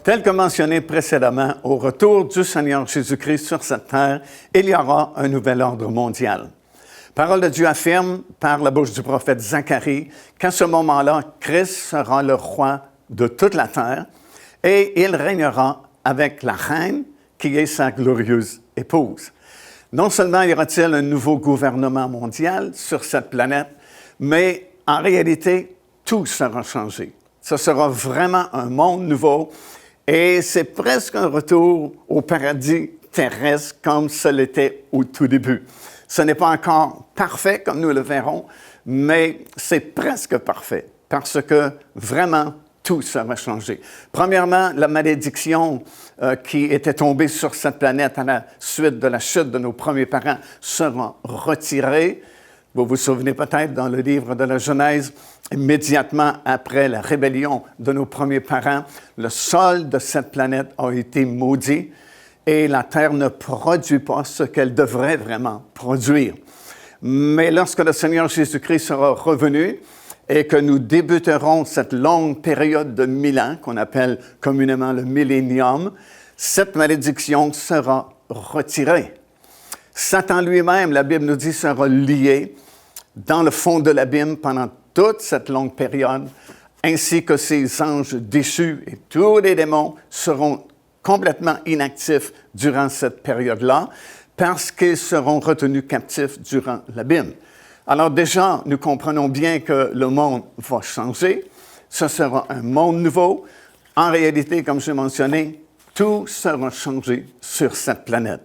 Tel que mentionné précédemment, au retour du Seigneur Jésus-Christ sur cette terre, il y aura un nouvel ordre mondial. Parole de Dieu affirme, par la bouche du prophète Zacharie, qu'à ce moment-là, Christ sera le roi de toute la terre et il régnera avec la reine qui est sa glorieuse épouse. Non seulement y aura-t-il un nouveau gouvernement mondial sur cette planète, mais en réalité, tout sera changé. Ce sera vraiment un monde nouveau et c'est presque un retour au paradis terrestre comme ce l'était au tout début. Ce n'est pas encore parfait comme nous le verrons, mais c'est presque parfait parce que vraiment tout sera changé. Premièrement, la malédiction qui était tombée sur cette planète à la suite de la chute de nos premiers parents sera retirée. Vous vous souvenez peut-être dans le livre de la Genèse, immédiatement après la rébellion de nos premiers parents, le sol de cette planète a été maudit et la terre ne produit pas ce qu'elle devrait vraiment produire. Mais lorsque le Seigneur Jésus-Christ sera revenu et que nous débuterons cette longue période de 1000 ans, qu'on appelle communément le millénium, cette malédiction sera retirée. Satan lui-même, la Bible nous dit, sera lié dans le fond de l'abîme pendant toute cette longue période, ainsi que ses anges déchus et tous les démons seront complètement inactifs durant cette période-là parce qu'ils seront retenus captifs durant l'abîme. Alors déjà, nous comprenons bien que le monde va changer. Ce sera un monde nouveau. En réalité, comme j'ai mentionné, tout sera changé sur cette planète.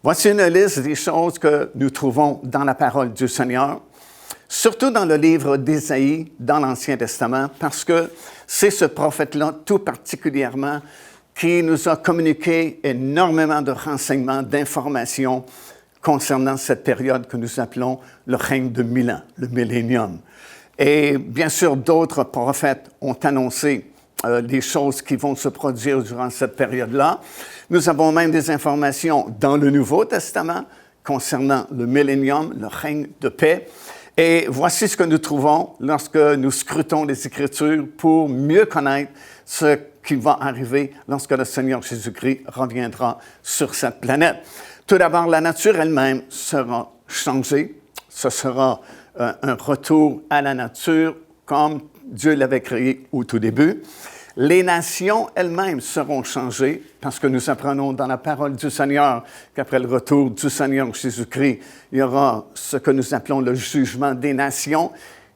Voici une liste des choses que nous trouvons dans la parole du Seigneur, surtout dans le livre d'Ésaïe, dans l'Ancien Testament, parce que c'est ce prophète-là, tout particulièrement, qui nous a communiqué énormément de renseignements, d'informations concernant cette période que nous appelons le règne de 1000 ans, le millénium. Et bien sûr, d'autres prophètes ont annoncé les choses qui vont se produire durant cette période-là. Nous avons même des informations dans le Nouveau Testament concernant le millénium, le règne de paix. Et voici ce que nous trouvons lorsque nous scrutons les Écritures pour mieux connaître ce qui va arriver lorsque le Seigneur Jésus-Christ reviendra sur cette planète. Tout d'abord, la nature elle-même sera changée. Ce sera un retour à la nature comme Dieu l'avait créé au tout début. Les nations elles-mêmes seront changées parce que nous apprenons dans la parole du Seigneur qu'après le retour du Seigneur Jésus-Christ, il y aura ce que nous appelons le jugement des nations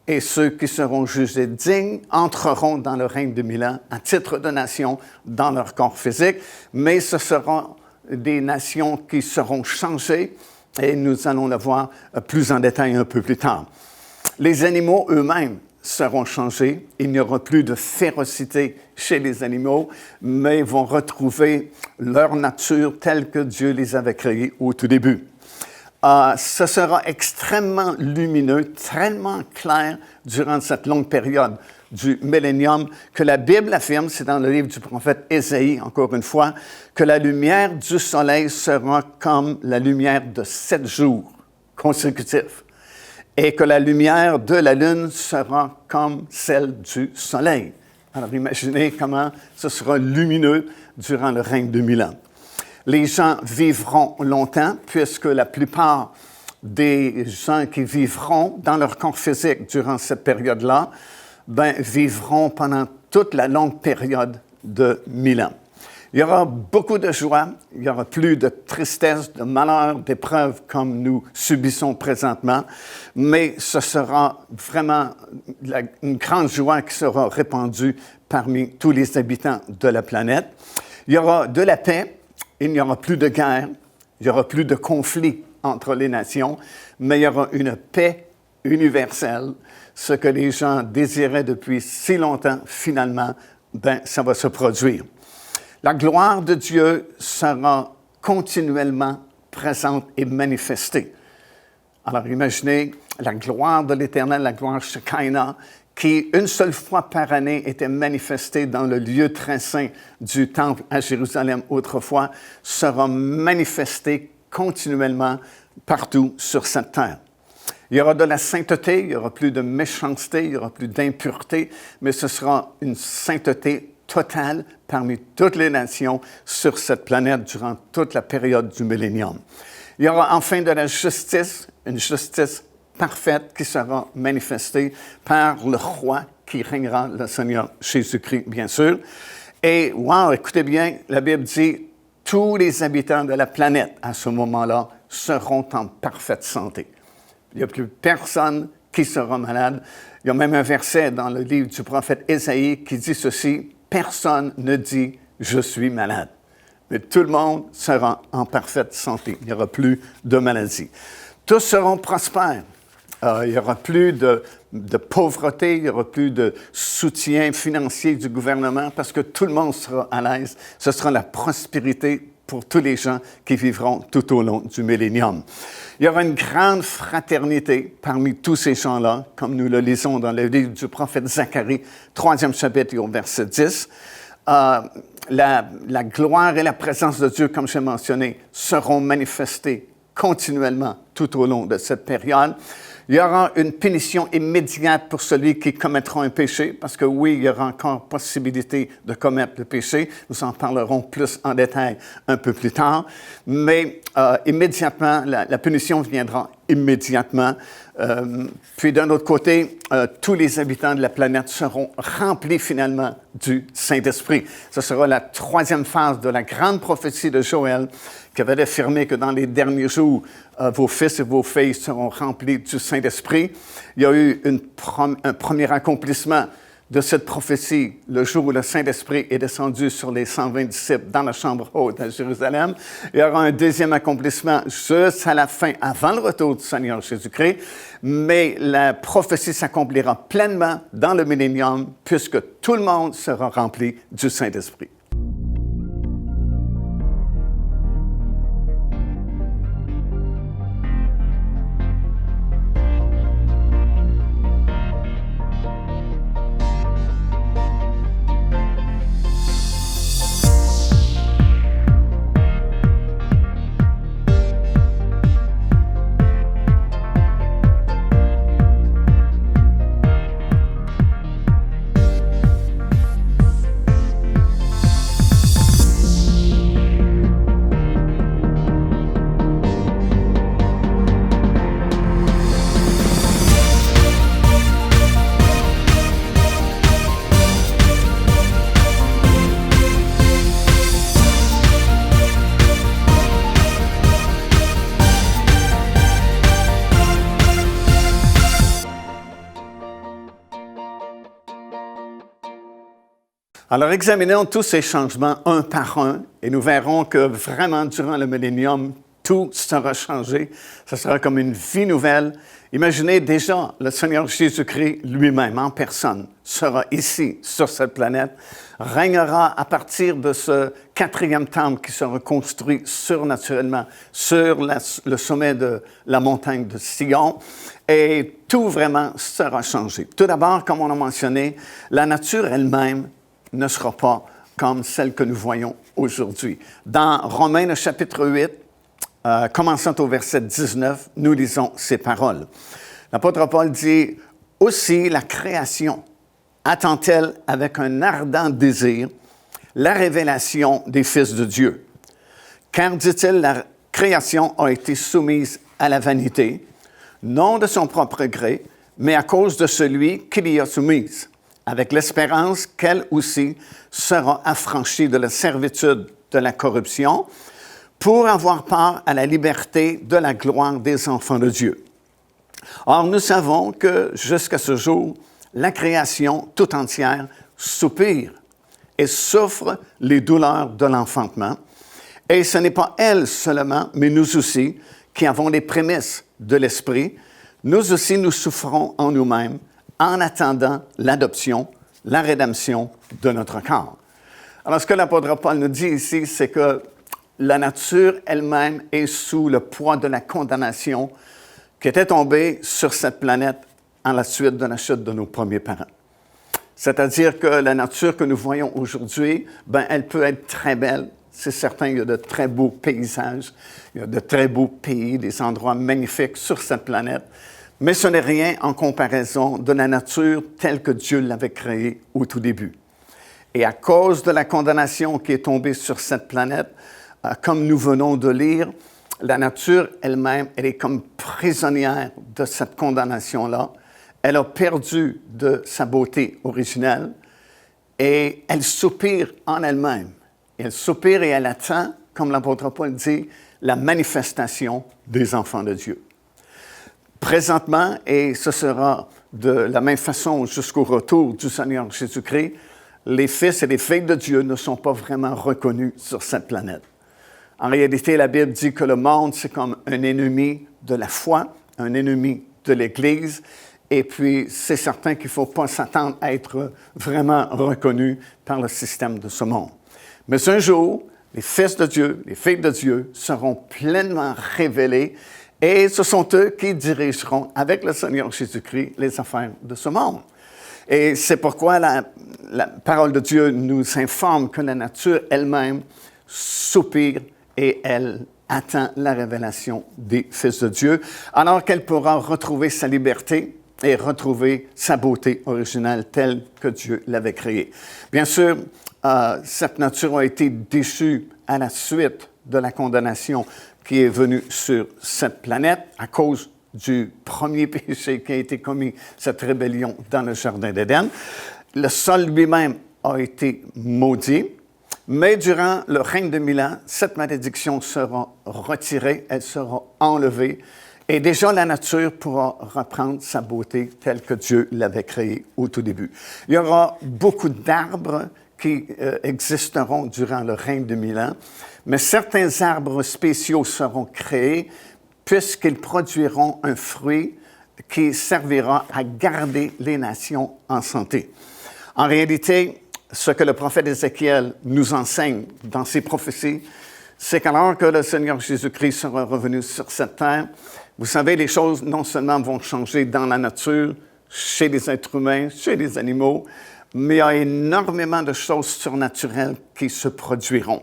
et ceux qui seront jugés dignes entreront dans le règne de 1000 ans à titre de nation dans leur corps physique, mais ce seront des nations qui seront changées et nous allons le voir plus en détail un peu plus tard. Les animaux eux-mêmes seront changés. Il n'y aura plus de férocité chez les animaux, mais vont retrouver leur nature telle que Dieu les avait créés au tout début. Ce sera extrêmement lumineux, tellement clair durant cette longue période du millénium que la Bible affirme, c'est dans le livre du prophète Ésaïe, encore une fois, que la lumière du soleil sera comme la lumière de 7 jours consécutifs et que la lumière de la lune sera comme celle du soleil. Alors imaginez comment ce sera lumineux durant le règne de 1000 ans. Les gens vivront longtemps puisque la plupart des gens qui vivront dans leur corps physique durant cette période-là, vivront pendant toute la longue période de 1000 ans. Il y aura beaucoup de joie, il n'y aura plus de tristesse, de malheur, d'épreuves comme nous subissons présentement, mais ce sera vraiment une grande joie qui sera répandue parmi tous les habitants de la planète. Il y aura de la paix, il n'y aura plus de guerre, il n'y aura plus de conflits entre les nations, mais il y aura une paix universelle, ce que les gens désiraient depuis si longtemps, finalement, ça va se produire. La gloire de Dieu sera continuellement présente et manifestée. Alors imaginez la gloire de l'Éternel, la gloire Shekinah, qui une seule fois par année était manifestée dans le lieu très saint du temple à Jérusalem autrefois, sera manifestée continuellement partout sur cette terre. Il y aura de la sainteté, il n'y aura plus de méchanceté, il n'y aura plus d'impureté, mais ce sera une sainteté totale parmi toutes les nations sur cette planète durant toute la période du millénium. Il y aura enfin de la justice, une justice parfaite qui sera manifestée par le roi qui régnera, le Seigneur Jésus-Christ, bien sûr. Et, wow, écoutez bien, la Bible dit, tous les habitants de la planète, à ce moment-là, seront en parfaite santé. Il n'y a plus personne qui sera malade. Il y a même un verset dans le livre du prophète Ésaïe qui dit ceci, « Personne ne dit « je suis malade ». Mais tout le monde sera en parfaite santé. Il n'y aura plus de maladie. Tous seront prospères. Il n'y aura plus de pauvreté, il n'y aura plus de soutien financier du gouvernement parce que tout le monde sera à l'aise. Ce sera la prospérité pour tous les gens qui vivront tout au long du millénium. Il y aura une grande fraternité parmi tous ces gens-là, comme nous le lisons dans le livre du prophète Zacharie, 3e chapitre au verset 10. La gloire et la présence de Dieu, comme j'ai mentionné, seront manifestées continuellement tout au long de cette période. Il y aura une punition immédiate pour celui qui commettra un péché, parce que oui, il y aura encore possibilité de commettre le péché. Nous en parlerons plus en détail un peu plus tard. Mais immédiatement, la punition viendra immédiatement. Puis d'un autre côté, tous les habitants de la planète seront remplis finalement du Saint-Esprit. Ce sera la troisième phase de la grande prophétie de Joël qui avait affirmé que dans les derniers jours, vos fils et vos filles seront remplis du Saint-Esprit. Il y a eu un premier accomplissement de cette prophétie le jour où le Saint-Esprit est descendu sur les 120 disciples dans la chambre haute à Jérusalem. Il y aura un deuxième accomplissement juste à la fin, avant le retour du Seigneur Jésus-Christ, mais la prophétie s'accomplira pleinement dans le millénium puisque tout le monde sera rempli du Saint-Esprit. Alors, examinons tous ces changements un par un et nous verrons que vraiment, durant le millénium, tout sera changé. Ce sera comme une vie nouvelle. Imaginez déjà, le Seigneur Jésus-Christ lui-même, en personne, sera ici, sur cette planète, régnera à partir de ce 4e temple qui sera construit surnaturellement sur le sommet de la montagne de Sion. Et tout vraiment sera changé. Tout d'abord, comme on a mentionné, la nature elle-même ne sera pas comme celle que nous voyons aujourd'hui. Dans Romains, le chapitre 8, commençant au verset 19, nous lisons ces paroles. L'apôtre Paul dit « Aussi la création attend-elle avec un ardent désir la révélation des fils de Dieu. Car, dit-il, la création a été soumise à la vanité, non de son propre gré, mais à cause de celui qui l'y a soumise, avec l'espérance qu'elle aussi sera affranchie de la servitude de la corruption, pour avoir part à la liberté de la gloire des enfants de Dieu. Or, nous savons que jusqu'à ce jour, la création tout entière soupire et souffre les douleurs de l'enfantement. Et ce n'est pas elle seulement, mais nous aussi, qui avons les prémices de l'Esprit, nous aussi nous souffrons en nous-mêmes en attendant l'adoption, la rédemption de notre corps. Alors, ce que l'apôtre Paul nous dit ici, c'est que la nature elle-même est sous le poids de la condamnation qui était tombée sur cette planète en la suite de la chute de nos premiers parents. C'est-à-dire que la nature que nous voyons aujourd'hui, elle peut être très belle. C'est certain, il y a de très beaux paysages, il y a de très beaux pays, des endroits magnifiques sur cette planète. Mais ce n'est rien en comparaison de la nature telle que Dieu l'avait créée au tout début. Et à cause de la condamnation qui est tombée sur cette planète, comme nous venons de lire, la nature elle-même, elle est comme prisonnière de cette condamnation-là. Elle a perdu de sa beauté originelle et elle soupire en elle-même. Elle soupire et elle attend, comme l'apôtre Paul dit, la manifestation des enfants de Dieu. Présentement, et ce sera de la même façon jusqu'au retour du Seigneur Jésus-Christ, les fils et les filles de Dieu ne sont pas vraiment reconnus sur cette planète. En réalité, la Bible dit que le monde, c'est comme un ennemi de la foi, un ennemi de l'Église, et puis c'est certain qu'il ne faut pas s'attendre à être vraiment reconnu par le système de ce monde. Mais un jour, les fils de Dieu, les filles de Dieu seront pleinement révélés et ce sont eux qui dirigeront avec le Seigneur Jésus-Christ les affaires de ce monde. Et c'est pourquoi la parole de Dieu nous informe que la nature elle-même soupire et elle attend la révélation des fils de Dieu, alors qu'elle pourra retrouver sa liberté et retrouver sa beauté originale telle que Dieu l'avait créée. Bien sûr, cette nature a été déchue à la suite de la condamnation qui est venue sur cette planète à cause du premier péché qui a été commis, cette rébellion dans le Jardin d'Éden. Le sol lui-même a été maudit, mais durant le règne de 1000 ans, cette malédiction sera retirée, elle sera enlevée, et déjà la nature pourra reprendre sa beauté telle que Dieu l'avait créée au tout début. Il y aura beaucoup d'arbres qui existeront durant le règne de 1000 ans, mais certains arbres spéciaux seront créés puisqu'ils produiront un fruit qui servira à garder les nations en santé. En réalité, ce que le prophète Ézéchiel nous enseigne dans ses prophéties, c'est qu'alors que le Seigneur Jésus-Christ sera revenu sur cette terre, vous savez, les choses non seulement vont changer dans la nature, chez les êtres humains, chez les animaux, mais il y a énormément de choses surnaturelles qui se produiront.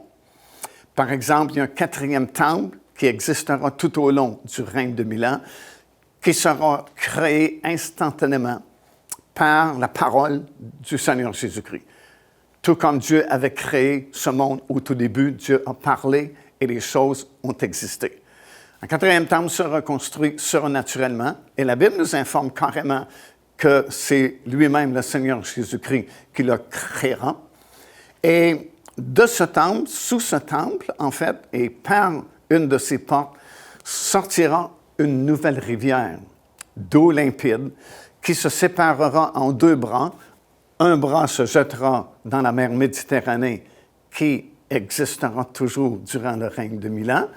Par exemple, il y a un 4e temple qui existera tout au long du règne de 1000 ans, qui sera créé instantanément par la parole du Seigneur Jésus-Christ. Tout comme Dieu avait créé ce monde au tout début, Dieu a parlé et les choses ont existé. Un 4e temple sera construit surnaturellement et la Bible nous informe carrément que c'est lui-même, le Seigneur Jésus-Christ, qui le créera. Et de ce temple, sous ce temple, en fait, et par une de ses portes, sortira une nouvelle rivière d'eau limpide qui se séparera en 2 bras. Un bras se jettera dans la mer Méditerranée qui existera toujours durant le règne de 1000 ans.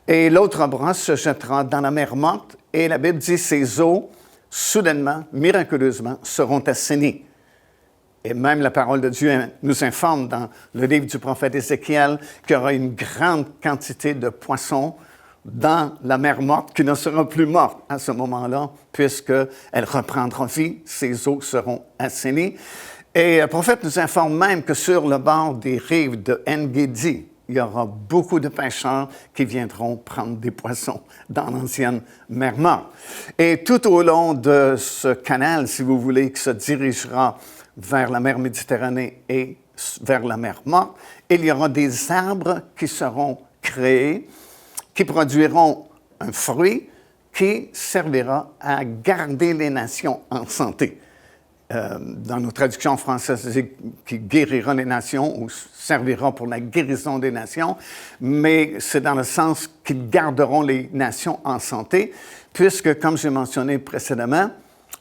Et l'autre bras se jettera dans la mer Morte. Et la Bible dit ces eaux, soudainement, miraculeusement, seront assainies. Et même la parole de Dieu nous informe dans le livre du prophète Ézéchiel qu'il y aura une grande quantité de poissons dans la mer Morte qui ne sera plus morte à ce moment-là, puisqu'elle reprendra vie, ces eaux seront assainies. Et le prophète nous informe même que sur le bord des rives de En-Gedi, il y aura beaucoup de pêcheurs qui viendront prendre des poissons dans l'ancienne mer Morte. Et tout au long de ce canal, si vous voulez, qui se dirigera vers la mer Méditerranée et vers la mer Morte, il y aura des arbres qui seront créés, qui produiront un fruit qui servira à garder les nations en santé. Dans nos traductions françaises, c'est qui guérira les nations ou servira pour la guérison des nations, mais c'est dans le sens qu'ils garderont les nations en santé, puisque, comme j'ai mentionné précédemment,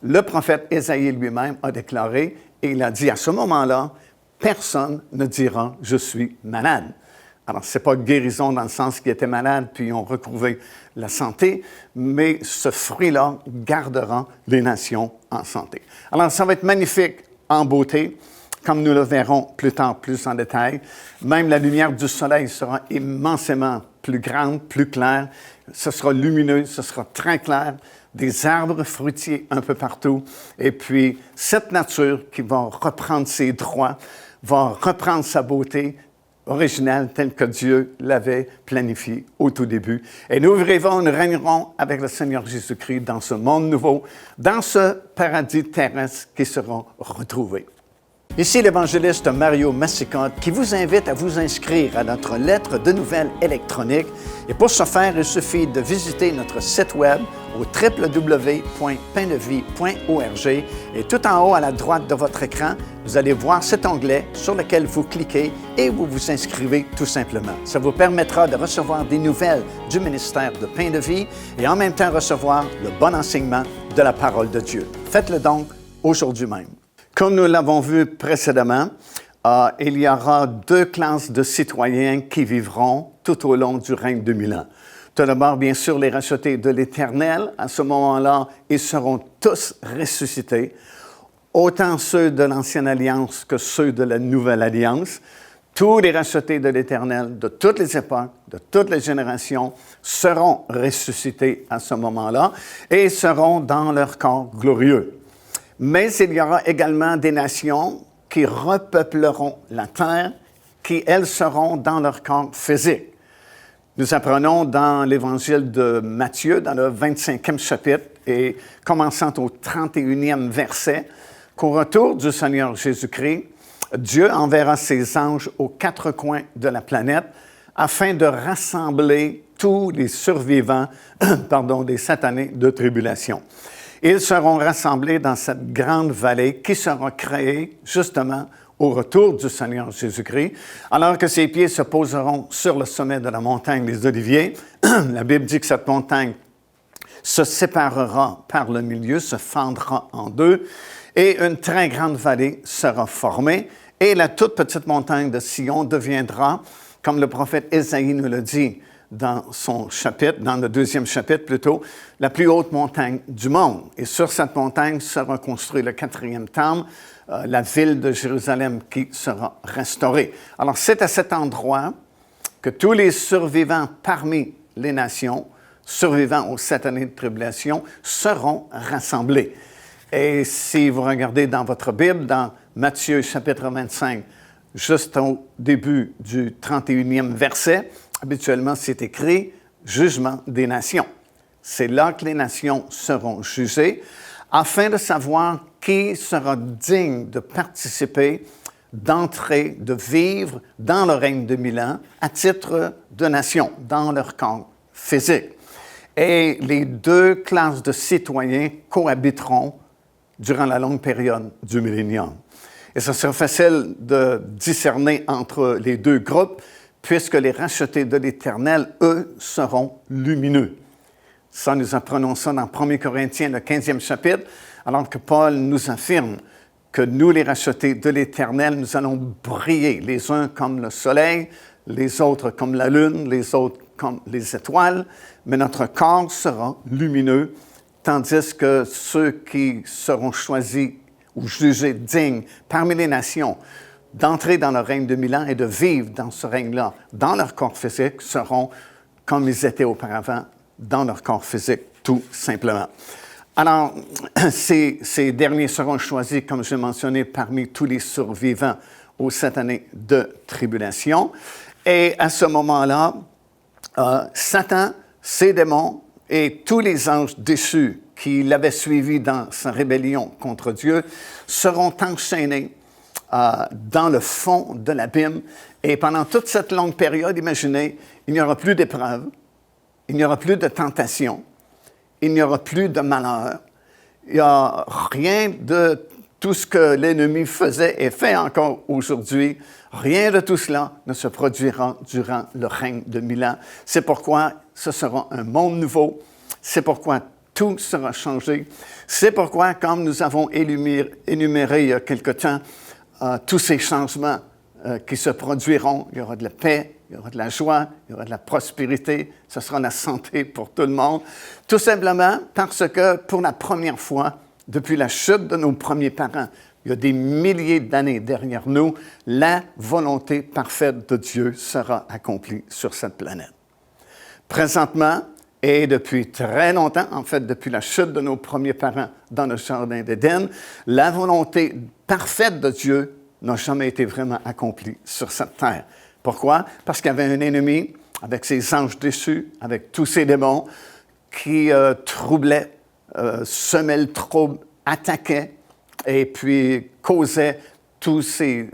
le prophète Ésaïe lui-même a déclaré, et il a dit à ce moment-là, personne ne dira « je suis malade ». Alors, ce n'est pas guérison dans le sens qu'ils étaient malades puis ils ont retrouvé la santé, mais ce fruit-là gardera les nations en santé. Alors, ça va être magnifique en beauté, comme nous le verrons plus tard, plus en détail. Même la lumière du soleil sera immensément plus grande, plus claire. Ce sera lumineux, ce sera très clair. Des arbres fruitiers un peu partout. Et puis, cette nature qui va reprendre ses droits, va reprendre sa beauté originale telle que Dieu l'avait planifiée au tout début. Et nous vivrons, nous régnerons avec le Seigneur Jésus-Christ dans ce monde nouveau, dans ce paradis terrestre qui sera retrouvé. Ici l'évangéliste Mario Massicotte qui vous invite à vous inscrire à notre lettre de nouvelles électronique. Et pour ce faire, il suffit de visiter notre site web au www.paindevie.org et tout en haut à la droite de votre écran, vous allez voir cet onglet sur lequel vous cliquez et vous vous inscrivez tout simplement. Ça vous permettra de recevoir des nouvelles du ministère de Pain de Vie et en même temps recevoir le bon enseignement de la parole de Dieu. Faites-le donc aujourd'hui même. Comme nous l'avons vu précédemment, il y aura deux classes de citoyens qui vivront tout au long du règne de 1000 ans. Tout d'abord, bien sûr, les rachetés de l'Éternel. À ce moment-là, ils seront tous ressuscités, autant ceux de l'Ancienne Alliance que ceux de la Nouvelle Alliance. Tous les rachetés de l'Éternel, de toutes les époques, de toutes les générations, seront ressuscités à ce moment-là et seront dans leur corps glorieux. Mais il y aura également des nations qui repeupleront la terre, qui, elles, seront dans leur corps physique. Nous apprenons dans l'Évangile de Matthieu, dans le 25e chapitre, et commençant au 31e verset, qu'au retour du Seigneur Jésus-Christ, Dieu enverra ses anges aux quatre coins de la planète afin de rassembler tous les survivants des 7 années de tribulation. Ils seront rassemblés dans cette grande vallée qui sera créée justement au retour du Seigneur Jésus-Christ, alors que ses pieds se poseront sur le sommet de la montagne des Oliviers. La Bible dit que cette montagne se séparera par le milieu, se fendra en deux, et une très grande vallée sera formée, et la toute petite montagne de Sion deviendra, comme le prophète Ésaïe nous le dit, dans son chapitre, dans le 2e chapitre plutôt, la plus haute montagne du monde. Et sur cette montagne sera construit le 4e temple, la ville de Jérusalem qui sera restaurée. Alors c'est à cet endroit que tous les survivants parmi les nations, survivants aux 7 années de tribulation, seront rassemblés. Et si vous regardez dans votre Bible, dans Matthieu chapitre 25, juste au début du 31e verset, habituellement, c'est écrit « Jugement des nations ». C'est là que les nations seront jugées afin de savoir qui sera digne de participer, d'entrer, de vivre dans le règne de 1000 ans à titre de nation, dans leur corps physique. Et les deux classes de citoyens cohabiteront durant la longue période du millénium. Et ça sera facile de discerner entre les deux groupes, puisque les rachetés de l'Éternel, eux, seront lumineux. Ça, nous apprenons ça dans 1 Corinthiens, le 15e chapitre, alors que Paul nous affirme que nous, les rachetés de l'Éternel, nous allons briller, les uns comme le soleil, les autres comme la lune, les autres comme les étoiles, mais notre corps sera lumineux, tandis que ceux qui seront choisis ou jugés dignes parmi les nations d'entrer dans le règne de 1000 ans et de vivre dans ce règne-là, dans leur corps physique, seront comme ils étaient auparavant, dans leur corps physique, tout simplement. Alors, ces derniers seront choisis, comme j'ai mentionné, parmi tous les survivants aux 7 années de tribulation. Et à ce moment-là, Satan, ses démons et tous les anges déchus qui l'avaient suivi dans sa rébellion contre Dieu seront enchaînés dans le fond de l'abîme. Et pendant toute cette longue période, imaginez, il n'y aura plus d'épreuves, il n'y aura plus de tentations, il n'y aura plus de malheur. Il n'y a rien de tout ce que l'ennemi faisait et fait encore aujourd'hui. Rien de tout cela ne se produira durant le règne de 1000 ans. C'est pourquoi ce sera un monde nouveau. C'est pourquoi tout sera changé. C'est pourquoi, comme nous avons énuméré il y a quelque temps, tous ces changements qui se produiront, il y aura de la paix, il y aura de la joie, il y aura de la prospérité, ce sera la santé pour tout le monde. Tout simplement parce que pour la première fois, depuis la chute de nos premiers parents, il y a des milliers d'années derrière nous, la volonté parfaite de Dieu sera accomplie sur cette planète. Présentement, et depuis très longtemps, en fait, depuis la chute de nos premiers parents dans le jardin d'Éden, la volonté parfaite de Dieu n'a jamais été vraiment accomplie sur cette terre. Pourquoi? Parce qu'il y avait un ennemi, avec ses anges déchus, avec tous ses démons, qui troublaient, semaient le trouble, attaquaient, et puis causaient tous ces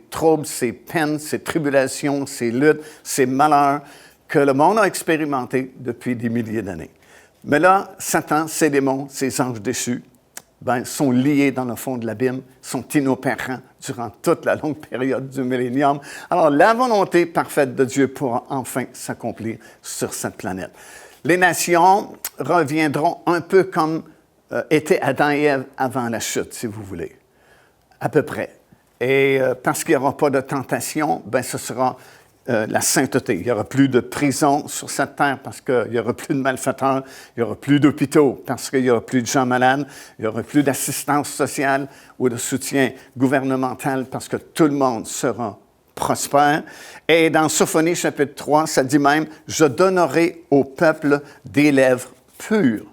troubles, ces peines, ces tribulations, ces luttes, ces malheurs que le monde a expérimentés depuis des milliers d'années. Mais là, Satan, ses démons, ses anges déchus, sont liés dans le fond de l'abîme, sont inopérants durant toute la longue période du millénium. Alors, la volonté parfaite de Dieu pourra enfin s'accomplir sur cette planète. Les nations reviendront un peu comme étaient Adam et Ève avant la chute, si vous voulez, à peu près. Et parce qu'il n'y aura pas de tentation, ce sera la sainteté. Il n'y aura plus de prison sur cette terre parce qu'il n'y aura plus de malfaiteurs, il n'y aura plus d'hôpitaux parce qu'il n'y aura plus de gens malades, il n'y aura plus d'assistance sociale ou de soutien gouvernemental parce que tout le monde sera prospère. Et dans Sophonie, chapitre 3, ça dit même « Je donnerai au peuple des lèvres pures ».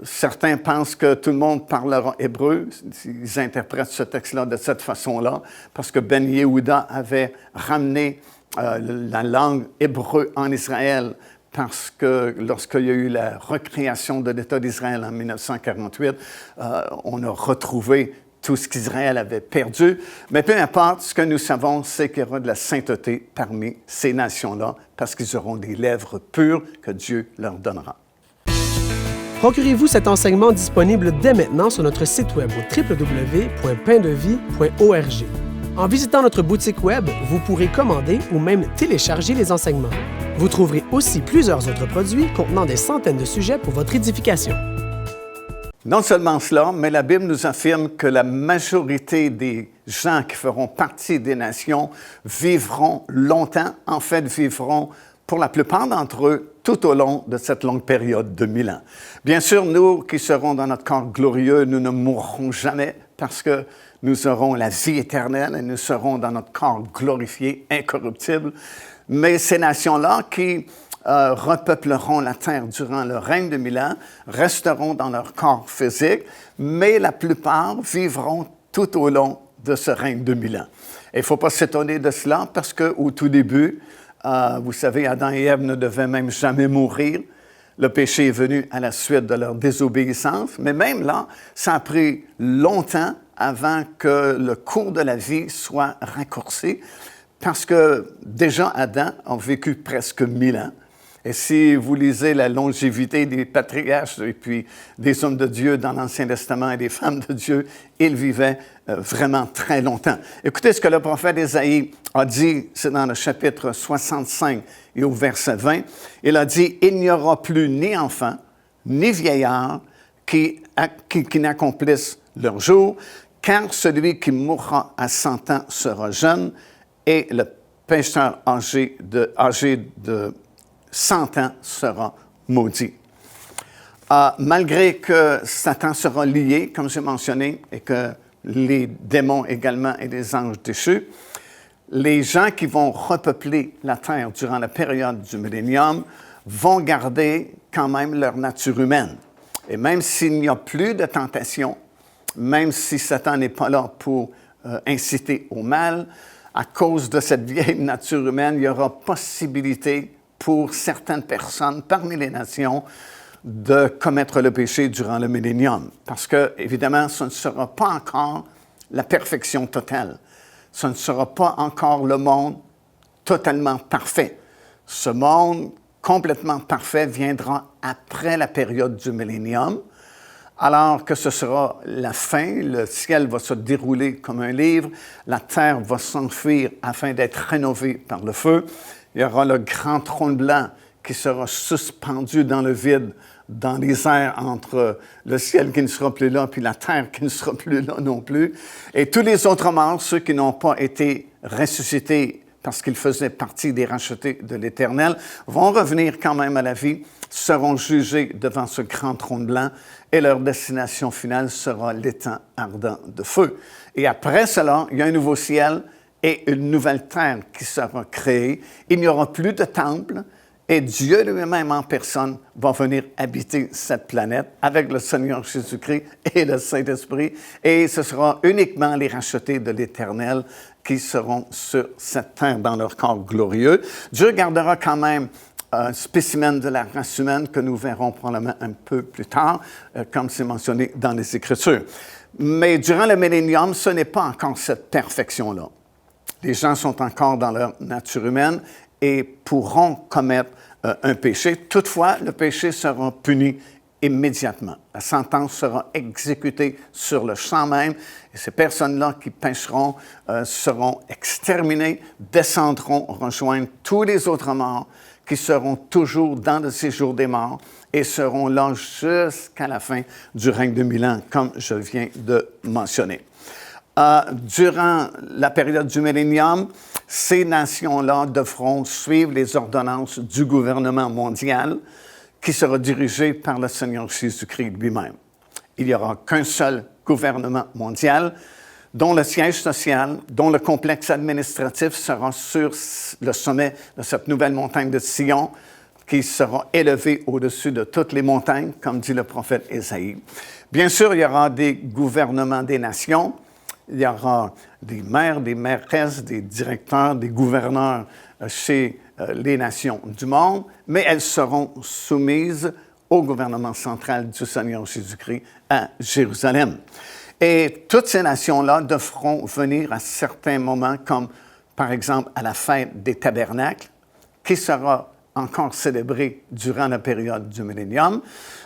Certains pensent que tout le monde parlera hébreu. Ils interprètent ce texte-là de cette façon-là, parce que Ben Yehuda avait ramené la langue hébreu en Israël, parce que lorsqu'il y a eu la recréation de l'État d'Israël en 1948, on a retrouvé tout ce qu'Israël avait perdu. Mais peu importe, ce que nous savons, c'est qu'il y aura de la sainteté parmi ces nations-là, parce qu'ils auront des lèvres pures que Dieu leur donnera. Procurez-vous cet enseignement disponible dès maintenant sur notre site web au www.paindevie.org. En visitant notre boutique web, vous pourrez commander ou même télécharger les enseignements. Vous trouverez aussi plusieurs autres produits contenant des centaines de sujets pour votre édification. Non seulement cela, mais la Bible nous affirme que la majorité des gens qui feront partie des nations vivront longtemps, en fait vivront pour la plupart d'entre eux, tout au long de cette longue période de 1000 ans. Bien sûr, nous qui serons dans notre corps glorieux, nous ne mourrons jamais parce que nous aurons la vie éternelle et nous serons dans notre corps glorifié, incorruptible. Mais ces nations-là qui repeupleront la terre durant le règne de 1000 ans resteront dans leur corps physique, mais la plupart vivront tout au long de ce règne de 1000 ans. Et il ne faut pas s'étonner de cela parce qu'au tout début, vous savez, Adam et Ève ne devaient même jamais mourir. Le péché est venu à la suite de leur désobéissance. Mais même là, ça a pris longtemps avant que le cours de la vie soit raccourci, parce que déjà Adam a vécu presque 1000 ans. Et si vous lisez la longévité des patriarches et puis des hommes de Dieu dans l'Ancien Testament et des femmes de Dieu, ils vivaient vraiment très longtemps. Écoutez ce que le prophète Ésaïe a dit, c'est dans le chapitre 65 et au verset 20. Il a dit « Il n'y aura plus ni enfant, ni vieillard qui n'accomplissent leur jour, car celui qui mourra à 100 ans sera jeune, et le pécheur âgé de 100 ans sera maudit. » Malgré que Satan sera lié, comme j'ai mentionné, et que les démons également et les anges déchus, les gens qui vont repeupler la terre durant la période du millénium vont garder quand même leur nature humaine. Et même s'il n'y a plus de tentation, même si Satan n'est pas là pour inciter au mal, à cause de cette vieille nature humaine, il y aura possibilité pour certaines personnes parmi les nations de commettre le péché durant le millénium. Parce que, évidemment, ce ne sera pas encore la perfection totale. Ce ne sera pas encore le monde totalement parfait. Ce monde complètement parfait viendra après la période du millénium, alors que ce sera la fin, le ciel va se dérouler comme un livre, la terre va s'enfuir afin d'être rénovée par le feu. Il y aura le grand trône blanc qui sera suspendu dans le vide, dans les airs entre le ciel qui ne sera plus là puis la terre qui ne sera plus là non plus. Et tous les autres morts, ceux qui n'ont pas été ressuscités parce qu'ils faisaient partie des rachetés de l'Éternel, vont revenir quand même à la vie, seront jugés devant ce grand trône blanc et leur destination finale sera l'étang ardent de feu. Et après cela, il y a un nouveau ciel et une nouvelle terre qui sera créée. Il n'y aura plus de temple et Dieu lui-même en personne va venir habiter cette planète avec le Seigneur Jésus-Christ et le Saint-Esprit. Et ce sera uniquement les rachetés de l'Éternel qui seront sur cette terre dans leur corps glorieux. Dieu gardera quand même un spécimen de la race humaine que nous verrons probablement un peu plus tard, comme c'est mentionné dans les Écritures. Mais durant le millénium, ce n'est pas encore cette perfection-là. Les gens sont encore dans leur nature humaine et pourront commettre un péché. Toutefois, le péché sera puni immédiatement. La sentence sera exécutée sur le champ même et ces personnes-là qui pécheront seront exterminées, descendront rejoindre tous les autres morts qui seront toujours dans le séjour des morts et seront là jusqu'à la fin du règne de 1000 ans, comme je viens de mentionner. Durant la période du millénium, ces nations-là devront suivre les ordonnances du gouvernement mondial qui sera dirigé par le Seigneur Jésus-Christ lui-même. Il n'y aura qu'un seul gouvernement mondial dont le siège social, dont le complexe administratif sera sur le sommet de cette nouvelle montagne de Sion qui sera élevée au-dessus de toutes les montagnes, comme dit le prophète Ésaïe. Bien sûr, il y aura des gouvernements des nations, il y aura des maires, des mairesses, des directeurs, des gouverneurs chez les nations du monde, mais elles seront soumises au gouvernement central du Seigneur Jésus-Christ à Jérusalem. Et toutes ces nations-là devront venir à certains moments, comme par exemple à la fête des tabernacles, qui sera encore célébrée durant la période du millénium.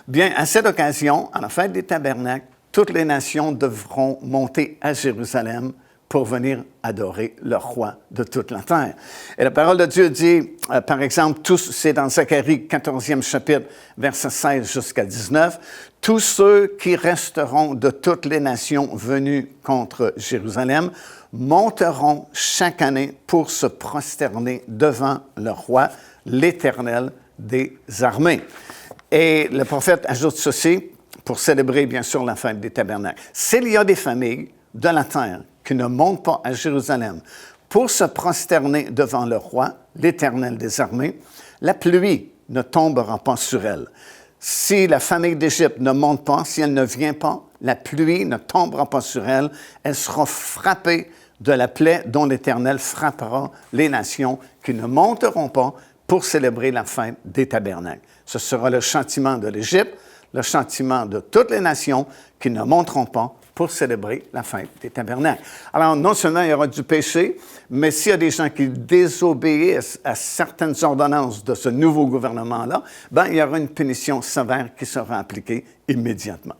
Bien, à cette occasion, à la fête des tabernacles, toutes les nations devront monter à Jérusalem pour venir adorer le roi de toute la terre. Et la parole de Dieu dit, par exemple, c'est dans Zacharie 14e chapitre, versets 16 jusqu'à 19, « Tous ceux qui resteront de toutes les nations venues contre Jérusalem monteront chaque année pour se prosterner devant le roi, l'Éternel des armées. » Et le prophète ajoute ceci, pour célébrer, bien sûr, la fête des tabernacles. « S'il y a des familles de la terre qui ne montent pas à Jérusalem pour se prosterner devant le roi, l'Éternel des armées, la pluie ne tombera pas sur elle. Si la famille d'Égypte ne monte pas, si elle ne vient pas, la pluie ne tombera pas sur elle. Elle sera frappée de la plaie dont l'Éternel frappera les nations qui ne monteront pas pour célébrer la fête des tabernacles. Ce sera le châtiment de l'Égypte, le châtiment de toutes les nations qui ne monteront pas pour célébrer la fête des tabernacles. Alors, non seulement il y aura du péché, mais s'il y a des gens qui désobéissent à certaines ordonnances de ce nouveau gouvernement-là, ben, il y aura une punition sévère qui sera appliquée immédiatement.